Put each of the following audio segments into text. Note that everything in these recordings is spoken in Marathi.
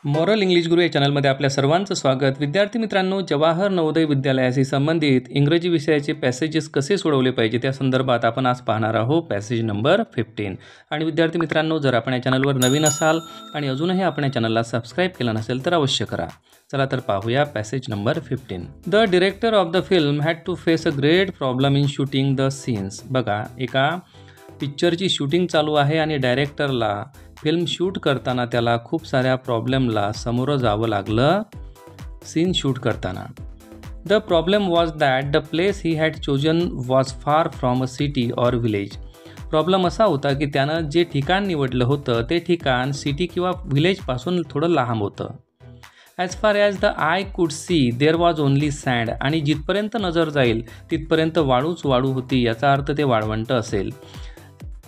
मॉरल इंग्लिश गुरु या चॅनलमध्ये आपल्या सर्वांचं स्वागत. विद्यार्थी मित्रांनो, जवाहर नवोदय विद्यालयाशी संबंधित इंग्रजी विषयाचे पॅसेजेस कसे सोडवले पाहिजे त्या संदर्भात आपण आज पाहणार आहोत पॅसेज नंबर 15. आणि विद्यार्थी मित्रांनो, जर आपण या चॅनलवर नवीन असाल आणि अजूनही आपण या चॅनलला सबस्क्राईब केलं नसेल तर अवश्य करा. चला तर पाहूया passage number 15. The director of the film had to face a great problem in shooting the scenes. बघा, एका पिक्चरची शूटिंग चालू आहे आणि डायरेक्टरला फिल्म शूट करताना त्याला खूप साऱ्या प्रॉब्लेमला सामोरं जावं लागलं सीन शूट करताना. The problem was that the place he had chosen was far from a city or village. Problem असा होता की त्यानं जे ठिकाण निवडलं होतं ते ठिकाण सिटी किंवा विलेजपासून थोडं लांब होतं. As far as the eye could see there was only sand. आणि जिथपर्यंत नजर जाईल तिथपर्यंत वाळूच वाळू होती, याचा अर्थ ते वाळवंट असेल.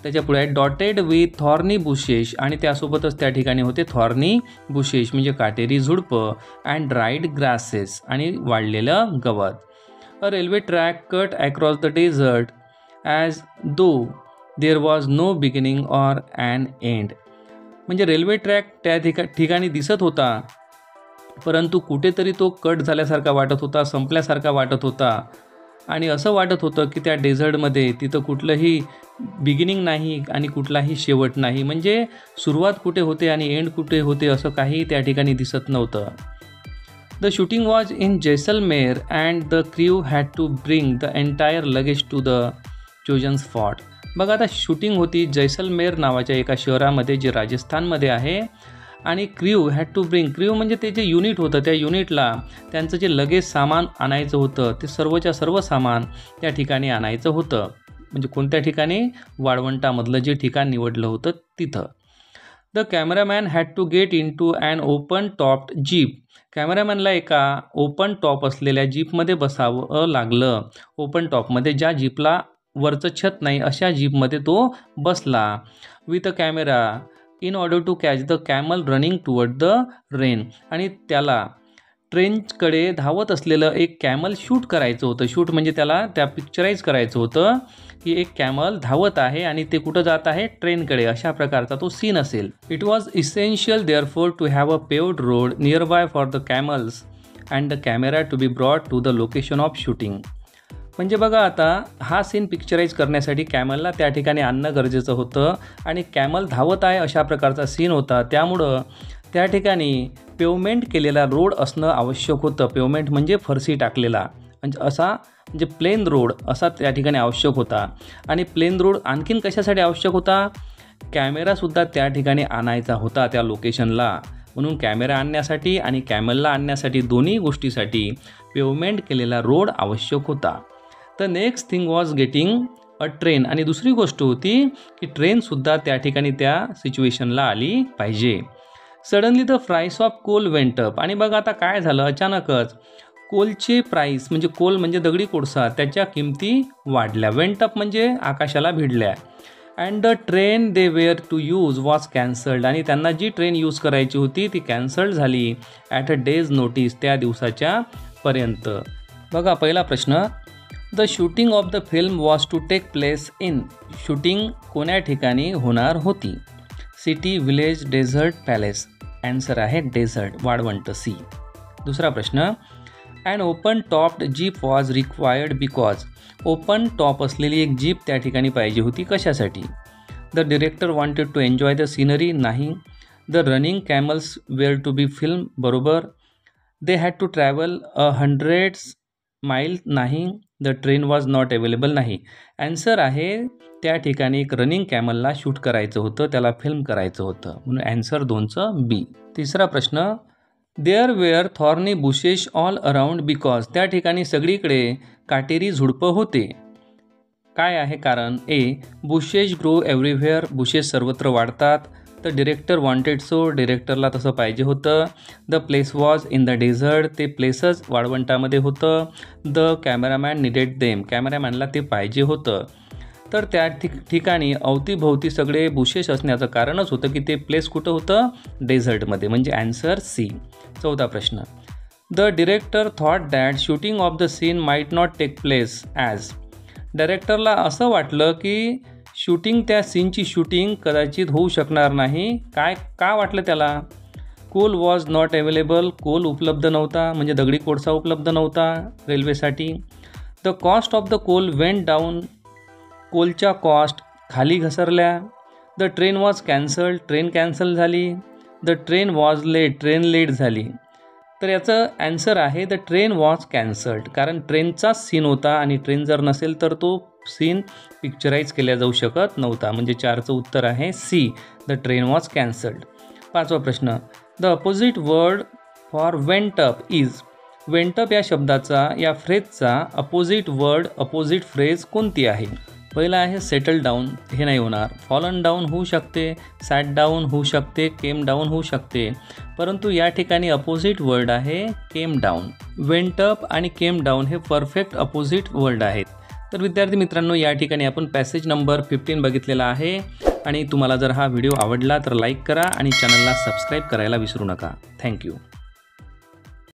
त्याच्यापुढे डॉटेड विथ थॉर्नी बुशेस, आणि त्यासोबतच त्या ठिकाणी होते थॉर्नी बुशेस म्हणजे काटेरी झुडपं, अँड ड्राईड ग्रासेस आणि वाळलेलं गवत. A railway track cut across the desert as though there was no beginning or an end. म्हणजे रेल्वे ट्रॅक त्या ठिकाणी दिसत होता, परंतु कुठेतरी तो कट झाल्यासारखा वाटत होता, संपल्यासारखा वाटत होता. आणि असं वाटत होतं की त्या डेझर्टमध्ये तिथं कुठलंही बिगिनिंग नाही आणि कुठलाही शेवट नाही. म्हणजे सुरुवात कुठे होते आणि एंड कुठे होते असं काही त्या ठिकाणी दिसत नव्हतं. The shooting was in Jaisalmer and the crew had to bring the entire luggage to the chosen spot. बघा, आता शूटिंग होती जैसलमेर नावाच्या एका शहरामध्ये जे राजस्थानमध्ये आहे. आणि crew had to bring, crew म्हणजे ते जे युनिट होतं त्या युनिटला त्यांचं जे लगेज सामान आणायचं होतं ते सर्वच्या सर्व सामान त्या ठिकाणी आणायचं होतं. म्हणजे कोणत्या ठिकाणी? वाळवंटामधलं जे ठिकाण निवडलं होतं तिथं. The cameraman had to get into an open topped jeep. कॅमेरामॅनला एका ओपन टॉप असलेल्या जीपमध्ये बसावं लागलं. ओपन टॉपमध्ये, ज्या जीपला वरचं छत नाही अशा जीपमध्ये तो बसला. With a camera in order to catch the camel running toward the rain. आणि त्याला ट्रेनकडे धावत असलेलं एक कॅमल शूट करायचं होतं. शूट म्हणजे त्याला त्या पिक्चराईज करायचं होतं की एक कॅमल धावत आहे आणि ते कुठं जात आहे? ट्रेनकडे. अशा प्रकारचा तो सीन असेल. It was essential therefore to have a paved road nearby for the camels and the camera to be brought to the location of shooting. म्हणजे बघा, आता हा सीन पिक्चराईज करण्यासाठी कॅमलला त्या ठिकाणी आणणं गरजेचं होतं आणि कॅमल धावत आहे अशा प्रकारचा सीन होता. त्यामुळं त्या ठिकाणी पेवमेंट केलेला रोड असणं आवश्यक होतं. पेवमेंट म्हणजे फरशी टाकलेला, म्हणजे प्लेन रोड असा त्या ठिकाणी आवश्यक होता. आणि प्लेन रोड आणखीन कशासाठी आवश्यक होता? कॅमेरासुद्धा त्या ठिकाणी आणायचा होता त्या लोकेशनला. म्हणून कॅमेरा आणण्यासाठी आणि कॅमलला आणण्यासाठी दोन्ही गोष्टीसाठी पेवमेंट केलेला रोड आवश्यक होता. The next thing was getting a train. आणि दुसरी गोष्ट होती की ट्रेनसुद्धा त्या ठिकाणी त्या सिच्युएशनला आली पाहिजे. Suddenly the price of coal went up. आणि बघा, आता काय झालं? अचानकच कोलचे प्राईस, म्हणजे कोल म्हणजे दगडी कोळसा, त्याच्या किमती वाढल्या. वेंट अप म्हणजे आकाशाला भिडल्या. And the train they were to use was cancelled. आणि त्यांना जी ट्रेन यूज करायची होती ती कॅन्सल्ड झाली ॲट अ डेज नोटीस, त्या दिवसाच्या पर्यंत. बघा, पहिला प्रश्न, the shooting of the film was to take place in. Shooting कोण्या ठिकाणी होणार होती? City, village, desert, palace. Answer आहे डेझर्ट, वाळवंट, सी. दुसरा प्रश्न, an open topped jeep was required because. Open top असलेली एक जीप त्या ठिकाणी पाहिजे होती. कशासाठी? The director wanted to enjoy the scenery. नाही. The running camels were to be film. बरोबर. They had to travel 100 mile. नाही. The train was not available. नाही. ॲन्सर आहे त्या ठिकाणी एक रनिंग कॅमलला शूट करायचं होतं, त्याला फिल्म करायचं होतं. म्हणून ॲन्सर 2चं बी. तिसरा प्रश्न, there were thorny bushes all around because. त्या ठिकाणी सगळीकडे काटेरी झुडपं होते. काय आहे कारण? A, bushes grow everywhere. Bushes सर्वत्र वाढतात. The director wanted so. डिरेक्टरला तसं पाहिजे होतं. The place was in the desert. ते प्लेसच वाळवंटामध्ये होतं. The cameraman needed them. कॅमेरामॅनला ते पाहिजे होतं. तर त्या ठिकाणी अवतीभोवती सगळे बुशेस असण्याचं कारणच होतं की ते प्लेस कुठं होतं? डेझर्टमध्ये. म्हणजे ॲन्सर सी. चौथा प्रश्न, the director thought that shooting of the scene might not take place as. डायरेक्टरला असं वाटलं की शूटिंग, त्या सीनची शूटिंग कदाचित होऊ शकणार नाही. का वाटलं त्याला? Coal was not available, coal उपलब्ध नव्हता, म्हणजे दगडी कोळसा उपलब्ध नव्हता रेल्वेसाठी. The cost of the coal went down, कोलच्या कॉस्ट खाली घसरल्या. The train was cancelled, train cancel झाली. The train was late, train late झाली. तर याचं ॲन्सर आहे द ट्रेन वॉज कॅन्सल्ड, कारण ट्रेनचाच सीन होता आणि ट्रेन जर नसेल तर तो सीन पिक्चराईज केला जाऊ शकत नव्हता. म्हणजे 4चं उत्तर आहे C, the train was cancelled. 5वा प्रश्न, the opposite word for went up is. Went up या शब्दाचा, या फ्रेजचा अपोजिट वर्ड, अपोजिट फ्रेज कोणती आहे? पहिला आहे सेटल डाऊन, हे नाही होणार. फॉलन डाऊन होऊ शकते, सॅट डाऊन होऊ शकते, केम डाऊन होऊ शकते, परंतु या ठिकाणी अपोजिट वर्ड आहे केम डाऊन. वेंट अप आणि केम डाऊन हे परफेक्ट अपोजिट वर्ड आहेत. तर विद्यार्थी मित्रांनो, या ठिकाणी आपण पॅसेज नंबर 15 बघितलेला आहे. आणि तुम्हाला जर हा व्हिडिओ आवडला तर लाईक करा आणि चॅनलला सबस्क्राईब करायला विसरू नका. थँक्यू.